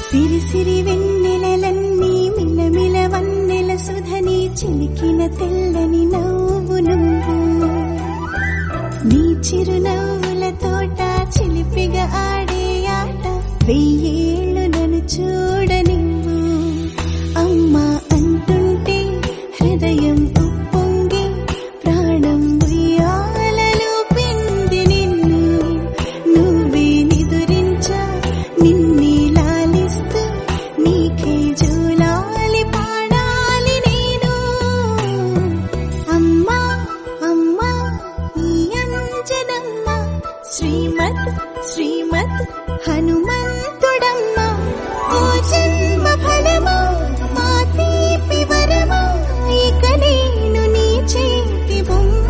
సిరి సిరి వెన్నెలలన్నీ మిలమిల వన్నెల సుధని చిలికిన తెల్లని నవ్వు నువ్వు నీ చిరునవ్వుల తోట చిలిపిగా ఆడే ఆట వెయ్యేళ్ళు నన్ను చూడనివ్వు అమ్మా అంటుంటే హృదయం ఉప్పొంగి ప్రాణం ఉయ్యాలలో పిండి నిన్ను నువ్వే నిదురించా నిన్నే లాలిస్తూ నీకే జూలాలి పాడాలి నేను అమ్మా అమ్మా ఈ అంజనమ్మ శ్రీమత్ శ్రీమత్ హనుమంతుడమ్మ ఓ జన్మ ఫలమా మా తీపి వరమా ఇక నేను నీ చేతి బొమ్మ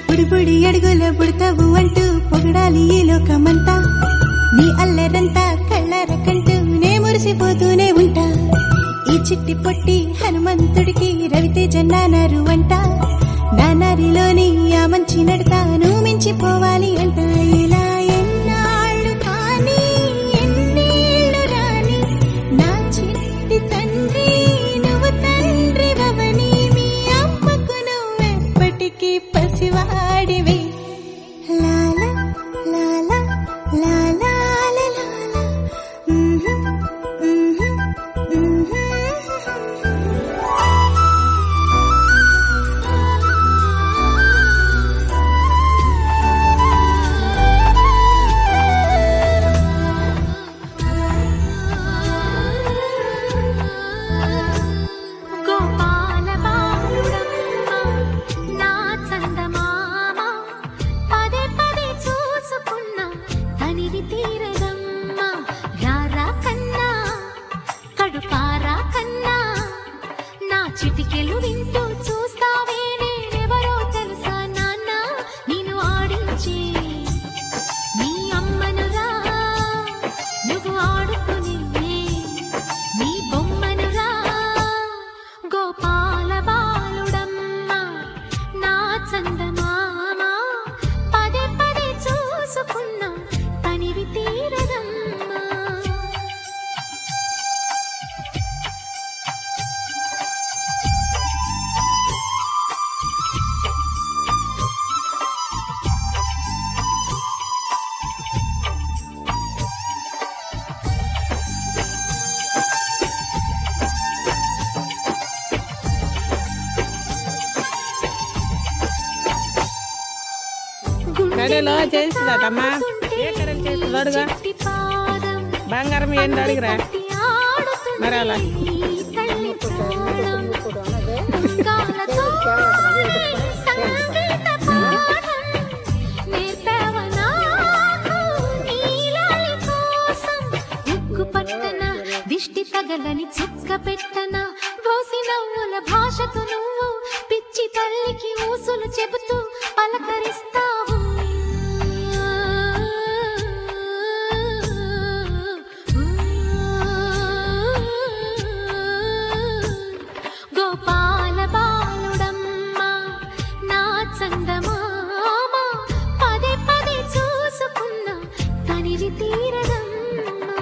బుడిబుడి అడుగుల బుడతావు అంటూ పొగడాలి ఈ లోకమంతా నీ అల్లరంతా కళ్ళారకంటూ నే మురిసిపోతూనే ఉంటా ఈ చిట్టి పొట్టి హనుమంతుడికి రవితేజ నానారు అంట నానారిలోని ఆ మంచి నడతాను మించిపోవాలి అంట ఇలా ఎన్నాళ్ళు కానీ ఎన్నేళ్ళు రాని నా చిట్టి తండ్రి నువ్వు తండ్రి వవని మీ అమ్మకు నువ్వెప్పటికీ పసివాడివి లాలా లాలా లాలా లాలా గోపాల బాలుడమ్మ నా చందమామ పదే పదే చూసుకున్నా తనివి తీరదమ్మ రారా కన్నా కడుపారా కన్నా నా చిటికెలు వింటూ చూస్తావే నేనెవరో తెలుసా నాన్న నేను ఆడించి నీ అమ్మనురా నువ్వు ఆడుకునే నీ బొమ్మనురా గోపాల బాలుడమ్మ నా చందమామ పదే పదే చూసుకున్నా తనివి తీరదమ్మా కడలో చేస్తుందమ్మా ఏ కడలు చేస్తుందడుగా బంగారం ఏంటి అడిగిరా మరి అలా దిష్టి తగలని చుక్క పెట్టన బోసి నవ్వుల భాషతో నువ్వు పిచ్చి తల్లికి ఊసులు చెబుతూ పలకరిస్తావు గోపాల బాలుడమ్మ నా చందమామ పదే పదే చూసుకున్నా తనివి తీరదమ్మా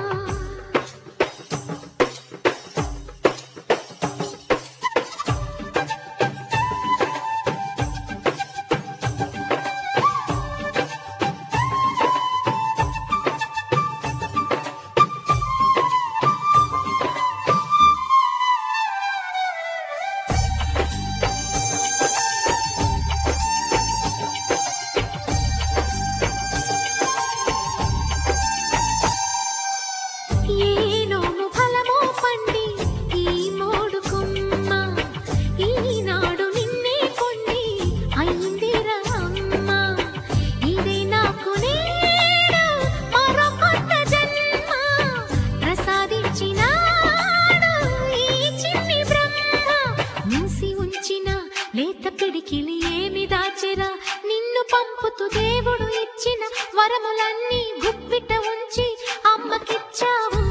నవ్వుతూ దేవుడు ఇచ్చిన వరములన్నీ గుప్పిట ఉంచి అమ్మకిచ్చావు.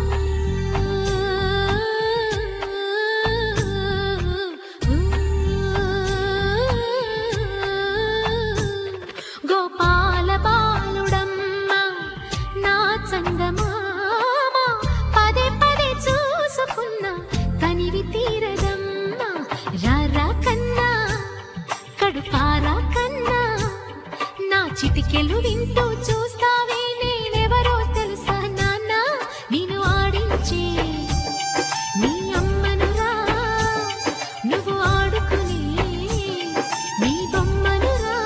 గోపాల బాలుడమ్మ నా చందమామ పదే పదే చూసుకున్న కనివి తీరదమ్మ. రారా కన్నా కడుపారా కన్నా నా చిటికెలు వింటూ చూస్తావే నేనెవరో తెలుసా నాన్న. నేను ఆడించే నీ అమ్మనురా నువ్వు ఆడుకునే నీ బొమ్మనురా.